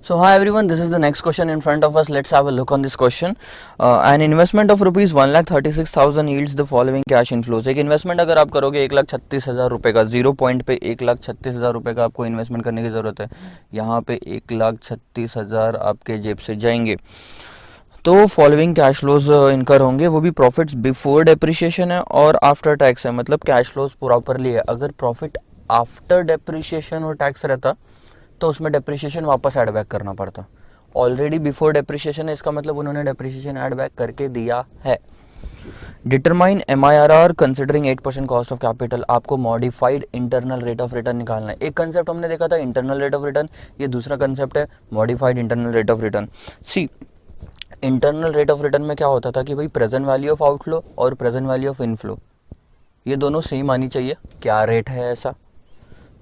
So hi everyone, this is the next question in front of us. Let's have a look on this question. An investment of rupees 1,36,000 yields the following cash inflows. एक investment अगर आप करोगे 1,36,000 रुपये का, 0 point पे 1,36,000 रुपये का आपको इन्वेस्टमेंट करने की ज़रूरत है. यहाँ पे 1,36,000 आपके जेब से जाएंगे तो फॉलोइंग कैश फ्लोज इनकर होंगे. वो भी प्रॉफिट्स बिफोर डेप्रिशिएशन है और आफ्टर टैक्स है. मतलब कैश फ्लोज प्रॉपरली है. अगर प्रॉफिट आफ्टर डेप्रिशिएशन और टैक्स रहता तो उसमें डेप्रिशिएशन वापस ऐड बैक करना पड़ता. ऑलरेडी बिफोर डेप्रिशिएशन है, इसका मतलब उन्होंने डेप्रिशिएशन ऐड बैक करके दिया है. Determine MIRR considering 8% cost of capital. आपको modified internal rate of return निकालना है. एक कंसेप्ट हमने देखा था इंटरनल रेट ऑफ रिटर्न, ये दूसरा कंसेप्ट है modified internal rate of return. See, internal rate of return में क्या होता था कि भाई प्रेजेंट वैल्यू ऑफ आउटफ्लो और प्रेजेंट वैल्यू ऑफ इनफ्लो ये दोनों सेम आनी चाहिए. क्या रेट है ऐसा.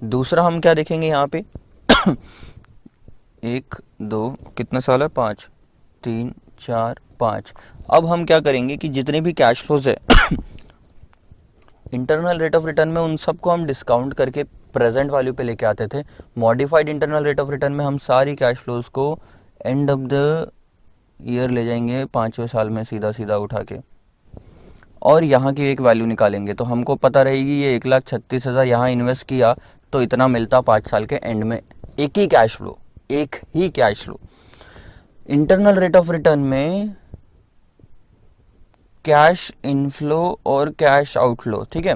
दूसरा हम क्या देखेंगे यहाँ पे 1 2 कितने साल है, 5 3 4 5. अब हम क्या करेंगे कि जितने भी कैश फ्लोज है इंटरनल रेट ऑफ रिटर्न में उन सबको हम डिस्काउंट करके प्रेजेंट वैल्यू पे लेके आते थे. Modified internal rate of return में हम सारी कैश फ्लोज को एंड ऑफ द ईयर ले जाएंगे 5वें साल में सीधा सीधा उठा के और यहाँ की एक वैल्यू निकालेंगे. तो हमको पता रहेगी ये 1,36,000 यहाँ इन्वेस्ट किया तो इतना मिलता 5 साल के एंड में. एक ही cash flow. Internal rate of return में कैश इनफ्लो और कैश आउटफ्लो, ठीक है.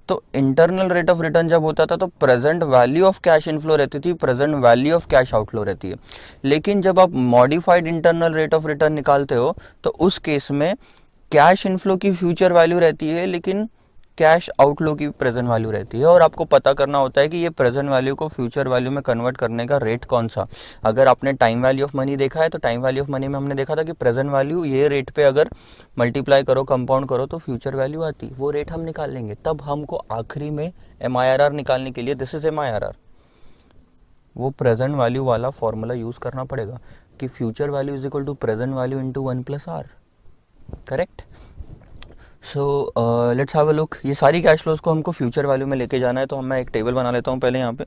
तो इंटरनल रेट ऑफ रिटर्न जब होता था तो present value of cash inflow रहती थी, present value of cash outflow रहती है. लेकिन जब आप modified internal rate of return निकालते हो तो उस केस में कैश इनफ्लो की फ्यूचर वैल्यू रहती है लेकिन कैश आउटफ्लो की प्रेजेंट वैल्यू रहती है. और आपको पता करना होता है कि ये प्रेजेंट वैल्यू को फ्यूचर वैल्यू में कन्वर्ट करने का रेट कौन सा. अगर आपने टाइम वैल्यू ऑफ मनी देखा है तो टाइम वैल्यू ऑफ मनी में हमने देखा था कि प्रेजेंट वैल्यू ये रेट पे अगर मल्टीप्लाई करो, कंपाउंड करो तो फ्यूचर वैल्यू आती. वो रेट हम निकाल लेंगे. तब हमको आखिरी में MIRR निकालने के लिए, दिस इज MIRR, वो प्रेजेंट वैल्यू वाला फॉर्मूला यूज करना पड़ेगा कि future value is equal to present value into 1+R. Correct. So let's have a look. ये सारी कैश फ्लोज को हमको फ्यूचर वैल्यू में लेके जाना है. तो मैं एक टेबल बना लेता हूँ पहले यहाँ पे.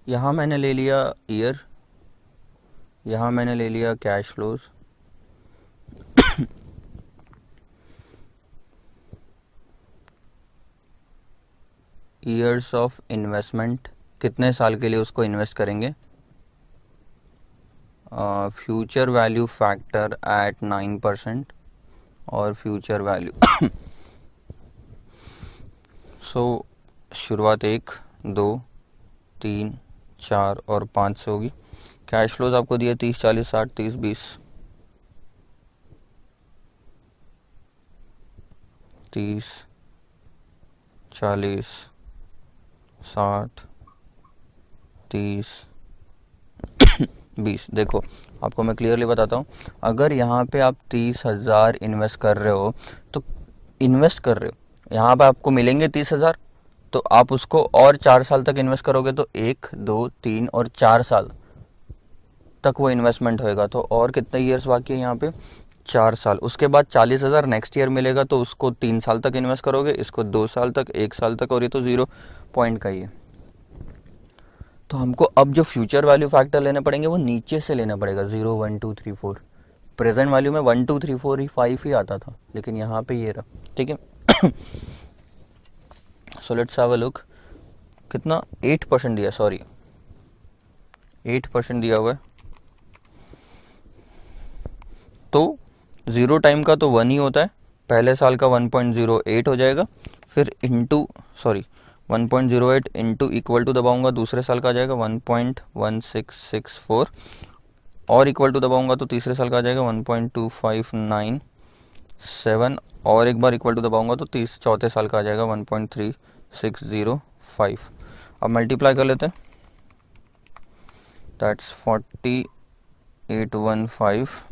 यहाँ मैंने ले लिया ईयर, यहाँ मैंने ले लिया cash flows, years of investment, कितने साल के लिए उसको इन्वेस्ट करेंगे, फ्यूचर वैल्यू फैक्टर एट 9% और फ्यूचर वैल्यू. सो शुरुआत 1 2 3 4 और 5 से होगी. कैश फ्लोज आपको दिए 30 40 60 30 20 30 40 60 30 20. देखो आपको मैं क्लियरली बताता हूँ. अगर यहाँ पे आप 30,000 इन्वेस्ट कर रहे हो तो यहाँ पे आपको मिलेंगे 30,000. तो आप उसको और 4 साल तक इन्वेस्ट करोगे तो 1 2 3 और 4 साल तक वो इन्वेस्टमेंट होएगा. तो और कितने ईयर्स बाकी है यहाँ पे, 4 साल. उसके बाद 40,000 नेक्स्ट ईयर मिलेगा तो उसको 3 साल तक इन्वेस्ट करोगे, इसको 2 साल तक, 1 साल तक, और ये तो 0 पॉइंट का ही है. तो हमको अब जो फ्यूचर वैल्यू फैक्टर लेने पड़ेंगे वो नीचे से लेना पड़ेगा. 0 1 2 3 4. प्रेजेंट वैल्यू में 1 2 3 4 5 ही आता था लेकिन यहाँ पे ये रहा. ठीक है. सो लेट्स हैव अ लुक. कितना 8% दिया, सॉरी 8% दिया हुआ है. तो 0 टाइम का तो 1 ही होता है. पहले साल का 1.08 हो जाएगा. फिर इंटू 1.08 इंटू इक्वल टू दबाऊंगा, दूसरे साल का आ जाएगा 1.1664 और इक्वल टू दबाऊंगा तो तीसरे साल का आ जाएगा 1.2597 और एक बार इक्वल टू दबाऊंगा तो चौथे साल का आ जाएगा 1.3605. अब मल्टीप्लाई कर लेते हैं. दैट्स 4815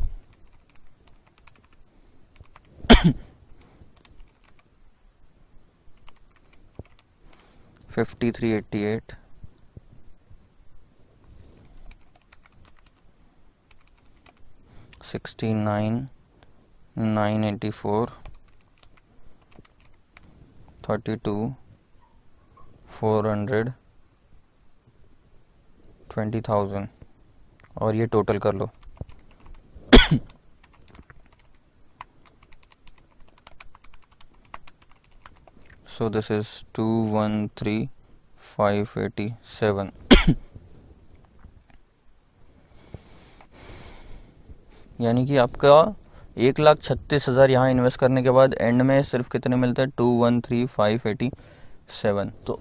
5388 69 984, 32, 400, 20,000 और ये टोटल कर लो। So this is 213,587। यानी कि आपका 1,36,000 यहाँ इन्वेस्ट करने के बाद एंड में सिर्फ कितने मिलते हैं? 213,587। तो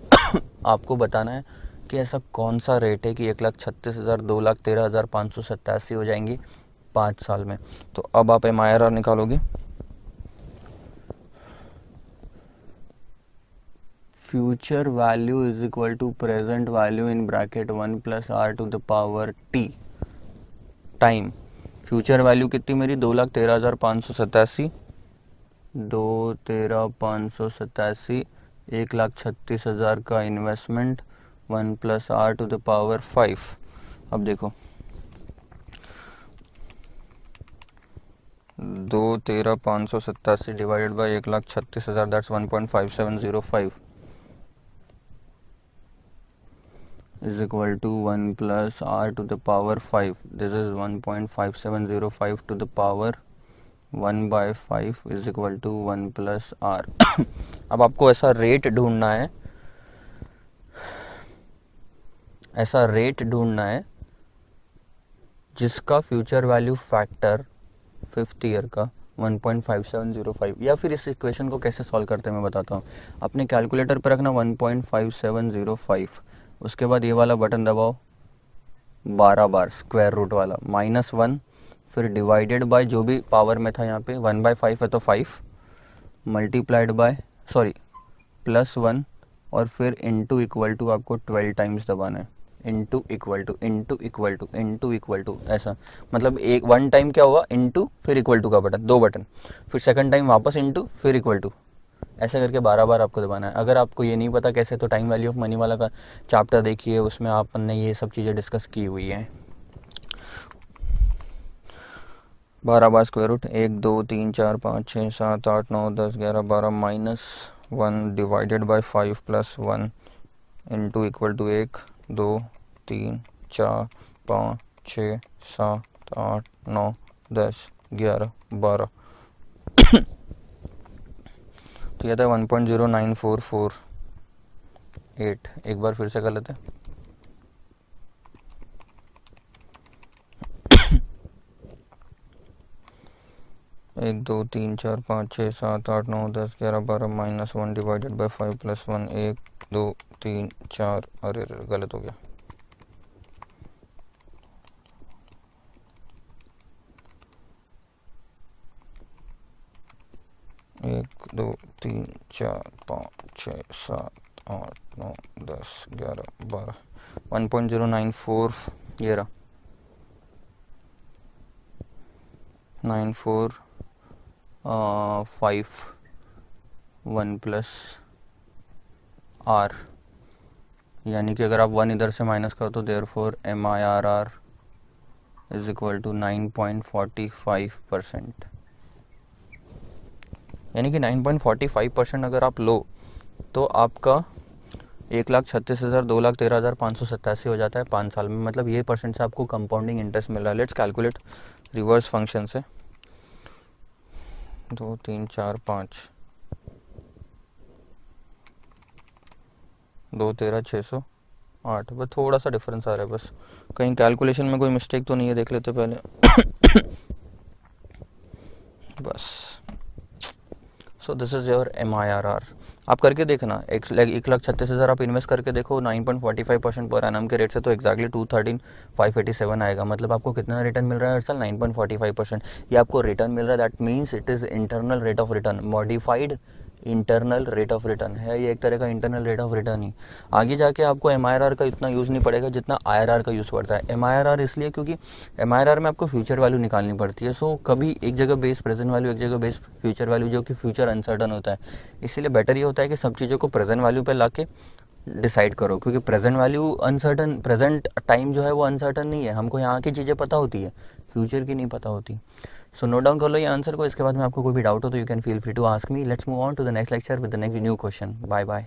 आपको बताना है कि ऐसा कौन सा रेट है कि 1,36,000 2,13,587 हो जाएंगी 5 साल में। तो अब आप MIRR निकालोगे। Future value is equal to present value in bracket 1 + r to the power t time. Future value कितनी मेरी? 2,13,587, 2,13,587, 1,36,000 का investment, 1 + r to the power 5। अब देखो 2,13,587 divided by 1,36,000 that's 1.5705 is equal to 1 + r to the power 5. This is 1.5705 to the power 1/5 is equal to 1 + r. अब आपको ऐसा rate ढूंढना है जिसका future value factor 5th year का 1.5705। या फिर इस इक्वेशन को कैसे सॉल्व करते हैं मैं बताता हूँ। अपने कैलकुलेटर पर रखना 1.5705, उसके बाद ये वाला बटन दबाओ 12 बार, स्क्वायर रूट वाला, -1, फिर डिवाइडेड बाय जो भी पावर में था यहाँ पे 1/5 है तो 5, मल्टीप्लाइड बाय +1 और फिर इनटू इक्वल टू आपको 12 टाइम्स दबाना है। इनटू इक्वल टू ऐसा, मतलब एक 1 टाइम क्या होगा? इनटू फिर इक्वल टू का बटन, 2 बटन, फिर सेकंड टाइम वापस इनटू फिर इक्वल टू, ऐसे करके 12 बार आपको दबाना है। अगर आपको ये नहीं पता कैसे तो टाइम वैल्यू ऑफ मनी वाला का चैप्टर देखिए, उसमें आपने ये सब चीज़ें डिस्कस की हुई हैं। 12 bar square root 1 2 3 4 5 6 7 8 9 10 11 12 -1 divided by 5 + 1 into equal to 1 2 3 4 5 6 7 8 9 10 11 12 तो यह था 1.09448। एक बार फिर से कर लेते हैं। 1 2 3 4 5 6 7 8 9 10 11 12 -1 डिवाइडेड बाय 5 + 1 1 2 3 4। अरे गलत हो गया। 1 2 3 4 5 6 7 8 9 10 11 12 1.094 ये रहा 945 1 + r, यानी कि अगर आप 1 इधर से माइनस करो तो therefore MIRR is equal to 9.45%। यानी कि 9.45% अगर आप लो तो आपका 1,36,000 2,13,587 हो जाता है 5 साल में। मतलब ये परसेंट से आपको कंपाउंडिंग इंटरेस्ट मिल रहा है। लेट्स कैलकुलेट रिवर्स फंक्शन से। 2 3 4 5 2 13 608, बस थोड़ा सा डिफरेंस आ रहा है, बस कहीं कैलकुलेशन में कोई मिस्टेक तो नहीं है, देख लेते पहले। बस so this is your MIRR। आप करके देखना, 1,36,000 आप इन्वेस्ट करके देखो 9.45% पर एनम के रेट से, तो एक्जैक्टली 213,587 आएगा। मतलब आपको कितना रिटर्न मिल रहा है हर साल? 9.45%। ये आपको रिटर्न मिल रहा है, that means it is internal rate of return, modified internal rate of return है ये, एक तरह का इंटरनल रेट ऑफ रिटर्न ही। आगे जाके आपको MIRR का इतना यूज़ नहीं पड़ेगा जितना IRR का यूज़ पड़ता है। MIRR इसलिए क्योंकि MIRR में आपको फ्यूचर वैल्यू निकालनी पड़ती है। सो कभी एक जगह बेस प्रेजेंट वैल्यू, एक जगह बेस फ्यूचर वैल्यू, जो कि फ्यूचर अनसर्टन होता है। इसीलिए बेटर ये होता है कि सब चीज़ों को प्रेजेंट वैल्यू पे लाके डिसाइड करो, क्योंकि present value uncertain, present time जो है वो अनसर्टन नहीं है। हमको यहाँ की चीज़ें पता होती है, फ्यूचर की नहीं पता होती। सो नोट डाउन कर लो ये आंसर को, इसके बाद में आपको कोई भी डाउट हो तो you can feel free to ask me. Let's move on to the next lecture with the next new question. Bye bye.